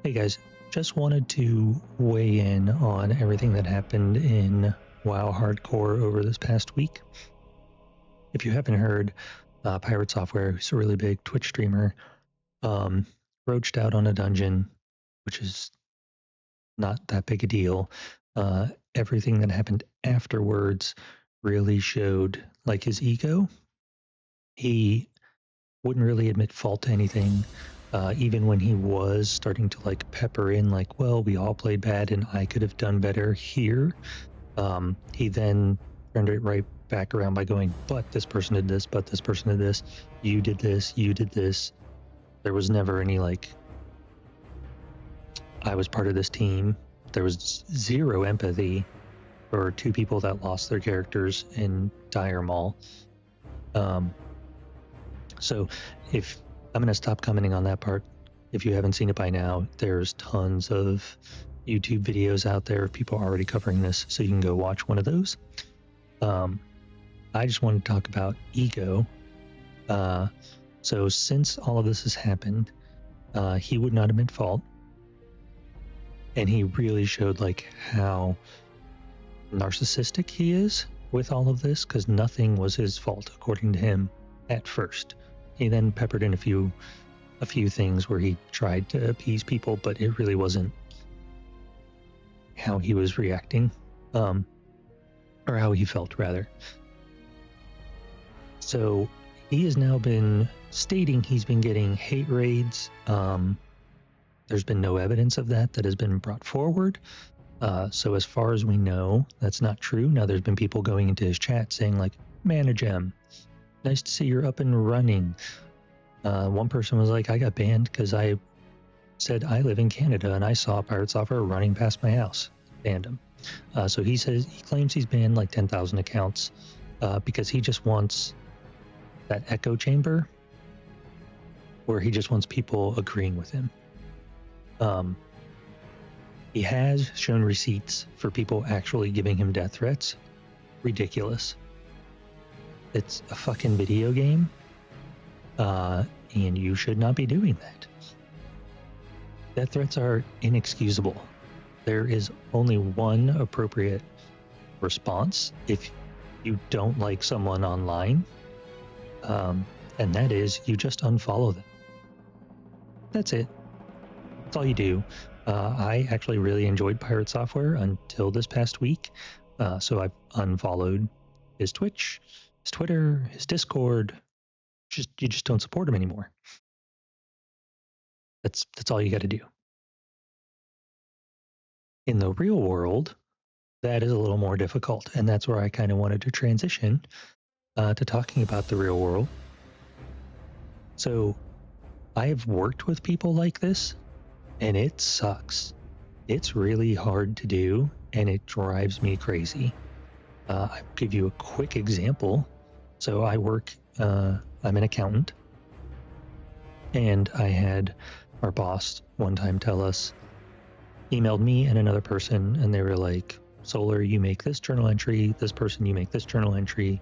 Hey guys, just wanted to weigh in on everything that happened in WoW Hardcore over this past week. If you haven't heard, PirateSoftware, who's a really big Twitch streamer, roached out on a dungeon, which is not that big a deal. Everything that happened afterwards really showed like his ego. He wouldn't really admit fault to anything. Even when he was starting to like pepper in, like, well, we all played bad and I could have done better here. He then turned it right back around by going, but this person did this, but this person did this, you did this, you did this. There was never any like, I was part of this team. There was zero empathy for two people that lost their characters in Dire Maul. So if I'm going to stop commenting on that part, if you haven't seen it by now, there's tons of YouTube videos out there of people already covering this, so you can go watch one of those. I just want to talk about ego. So since all of this has happened, he would not admit fault, and he really showed like how narcissistic he is with all of this, because nothing was his fault according to him at first. He then peppered in a few things where he tried to appease people, but it really wasn't how he was reacting, or how he felt rather. So he has now been stating he's been getting hate raids. There's been no evidence of that has been brought forward. So as far as we know, that's not true. Now there's been people going into his chat saying like, manage him. Nice to see you're up and running. One person was like, I got banned because I said I live in Canada and I saw PirateSoftware running past my house. Banned him. So he claims he's banned like 10,000 accounts because he just wants that echo chamber where he just wants people agreeing with him. He has shown receipts for people actually giving him death threats. Ridiculous. It's a fucking video game, and you should not be doing that. Death threats are inexcusable. There is only one appropriate response if you don't like someone online, and that is you just unfollow them. That's it. That's all you do. I actually really enjoyed PirateSoftware until this past week, so I've unfollowed his Twitch, his Twitter, his Discord. You just don't support him anymore. That's all you got to do. In the real world, that is a little more difficult, and that's where I kind of wanted to transition to talking about the real world. So I have worked with people like this, and it sucks. It's really hard to do, and it drives me crazy. I'll give you a quick example. So I work, I'm an accountant, and I had our boss one time emailed me and another person, and they were like, Solar, you make this journal entry, this person, you make this journal entry,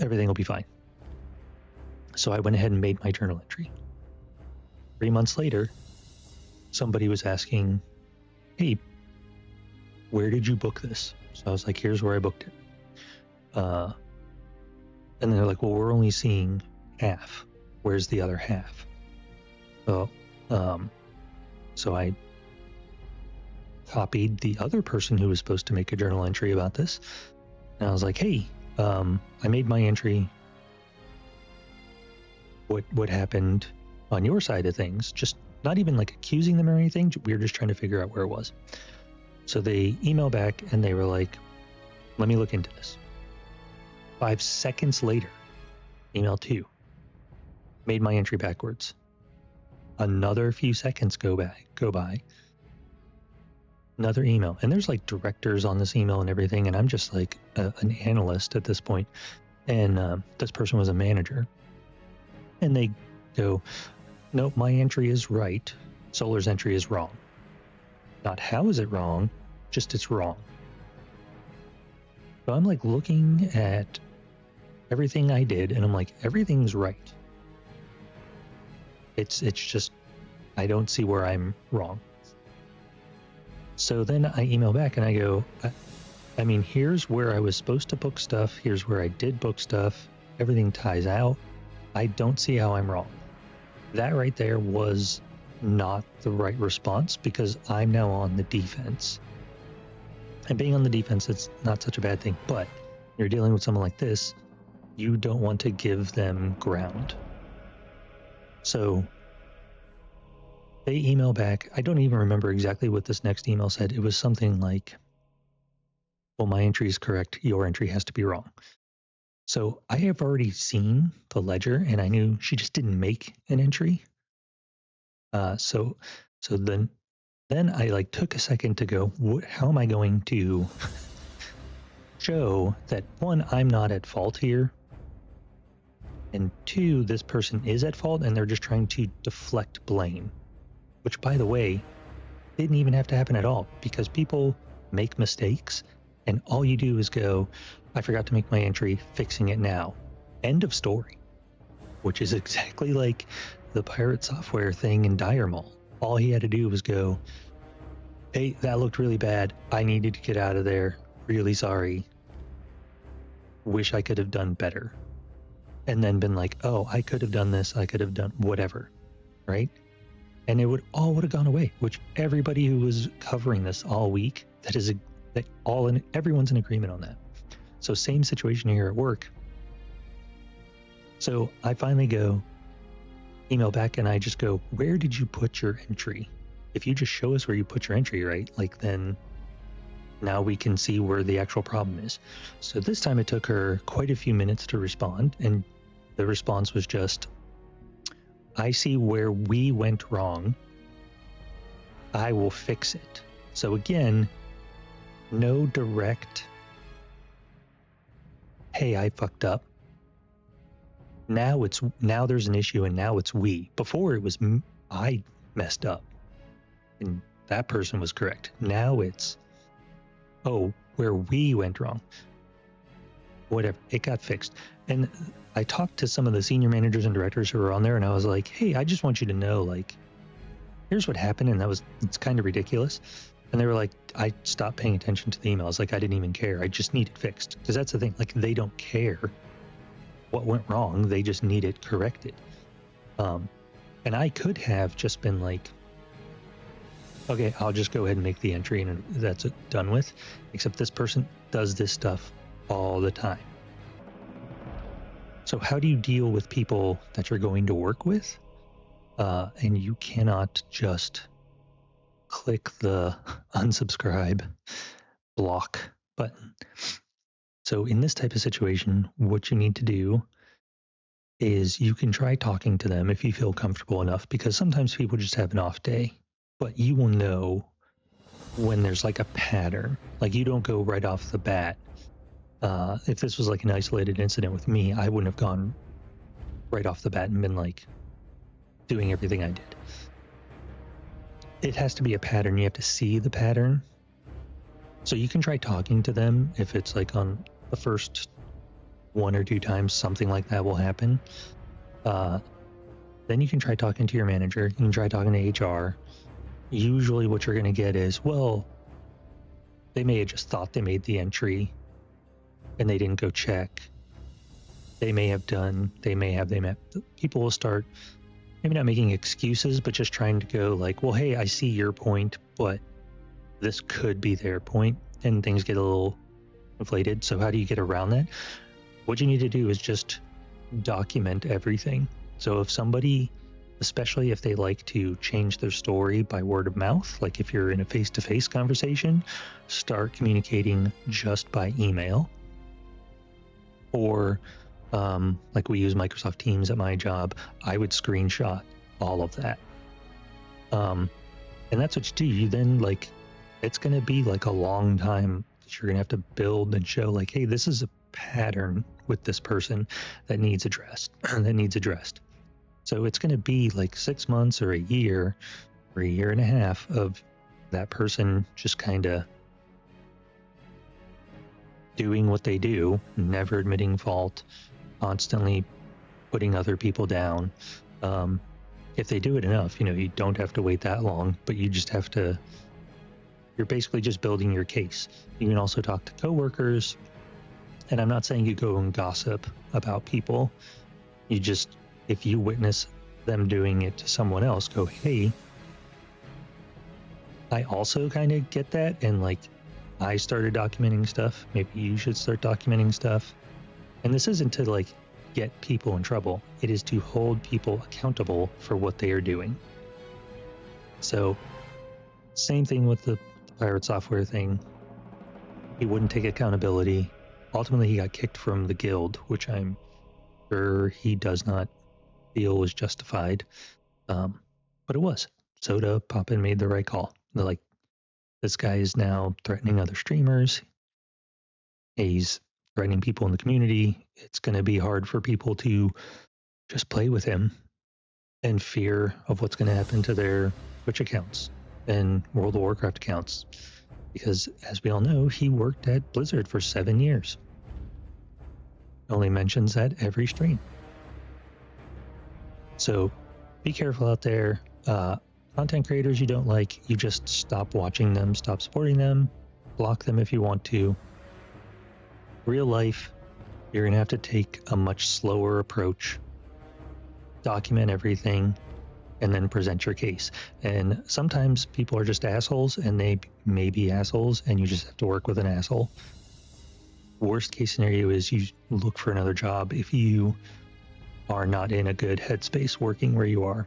everything will be fine. So I went ahead and made my journal entry. 3 months later, somebody was asking, hey, where did you book this? So I was like, here's where I booked it. And they're like, well, we're only seeing half. Where's the other half? So I copied the other person who was supposed to make a journal entry about this. And I was like, hey, I made my entry. What happened on your side of things? Just not even like accusing them or anything. We were just trying to figure out where it was. So they emailed back and they were like, let me look into this. 5 seconds later, email 2. Made my entry backwards. Another few seconds go by. Another email. And there's like directors on this email and everything. And I'm just like an analyst at this point. And this person was a manager. And they go, nope, my entry is right. Solar's entry is wrong. Not how is it wrong, just it's wrong. So I'm like looking at everything I did and I'm like, everything's right. It's just I don't see where I'm wrong. So then I email back and I go, I mean, here's where I was supposed to book stuff. Here's where I did book stuff. Everything ties out. I don't see how I'm wrong. That right there was not the right response because I'm now on the defense. And being on the defense, it's not such a bad thing. But you're dealing with someone like this, you don't want to give them ground. So they email back. I don't even remember exactly what this next email said. It was something like, well, my entry is correct. Your entry has to be wrong. So I have already seen the ledger and I knew she just didn't make an entry. So then I like took a second to go, how am I going to show that one, I'm not at fault here, and two, this person is at fault and they're just trying to deflect blame, which, by the way, didn't even have to happen at all because people make mistakes and all you do is go, I forgot to make my entry, fixing it now. End of story, which is exactly like the PirateSoftware thing in Dire Mall. All he had to do was go, hey, that looked really bad. I needed to get out of there. Really sorry. Wish I could have done better. And then been like, oh, I could have done this. I could have done whatever. Right? And it would have gone away, which everybody who was covering this all week, everyone's in agreement on that. So same situation here at work. So I finally go email back and I just go, where did you put your entry? If you just show us where you put your entry, right? Like then now we can see where the actual problem is. So this time it took her quite a few minutes to respond. And the response was just, I see where we went wrong. I will fix it. So again, no direct, hey, I fucked up. Now there's an issue and now it's we. Before it was I messed up and that person was correct. Now it's, oh, where we went wrong. Whatever, it got fixed. And I talked to some of the senior managers and directors who were on there and I was like, hey, I just want you to know, like, here's what happened. And it's kind of ridiculous. And they were like, I stopped paying attention to the emails. Like, I didn't even care. I just need it fixed. Because that's the thing. Like, they don't care what went wrong. They just need it corrected. And I could have just been like, okay, I'll just go ahead and make the entry and that's it, done with. Except this person does this stuff all the time. So how do you deal with people that you're going to work with? And you cannot just click the unsubscribe block button. So in this type of situation, what you need to do is you can try talking to them if you feel comfortable enough, because sometimes people just have an off day, but you will know when there's like a pattern. Like you don't go right off the bat. If this was like an isolated incident with me, I wouldn't have gone right off the bat and been like doing everything I did. It has to be a pattern. You have to see the pattern. So you can try talking to them if it's like on the first 1 or 2 times something like that will happen. Then you can try talking to your manager. You can try talking to HR. Usually what you're going to get is, well, they may have just thought they made the entry and they didn't go check. They may have. People will start maybe not making excuses, but just trying to go like, well, hey, I see your point, but this could be their point, and things get a little inflated. So how do you get around that? What you need to do is just document everything. So if somebody, especially if they like to change their story by word of mouth, like if you're in a face-to-face conversation, start communicating just by email. Or like we use Microsoft Teams at my job, I would screenshot all of that. And that's what you do. You then like, it's going to be like a long time that you're going to have to build and show like, hey, this is a pattern with this person that needs addressed. So it's going to be like 6 months or a year or a year and a half of that person just kind of doing what they do, never admitting fault, constantly putting other people down. if they do it enough, you don't have to wait that long, but you just have to, you're basically just building your case. You can also talk to coworkers, and I'm not saying you go and gossip about people. You just, if you witness them doing it to someone else, go, hey, I also kind of get that, and like, I started documenting stuff. Maybe you should start documenting stuff. And this isn't to like get people in trouble. It is to hold people accountable for what they are doing. So same thing with the pirate software thing. He wouldn't take accountability. Ultimately, he got kicked from the guild, which I'm sure he does not feel was justified. But it was. Soda Poppin made the right call. They're like, this guy is now threatening other streamers. He's threatening people in the community. It's going to be hard for people to just play with him in fear of what's going to happen to their Twitch accounts and World of Warcraft accounts. Because, as we all know, he worked at Blizzard for 7 years. Only mentions that every stream. So be careful out there. Content creators you don't like, you just stop watching them, stop supporting them, block them if you want to. Real life, you're going to have to take a much slower approach, document everything, and then present your case. And sometimes people are just assholes, and they may be assholes, and you just have to work with an asshole. Worst case scenario is you look for another job if you are not in a good headspace working where you are.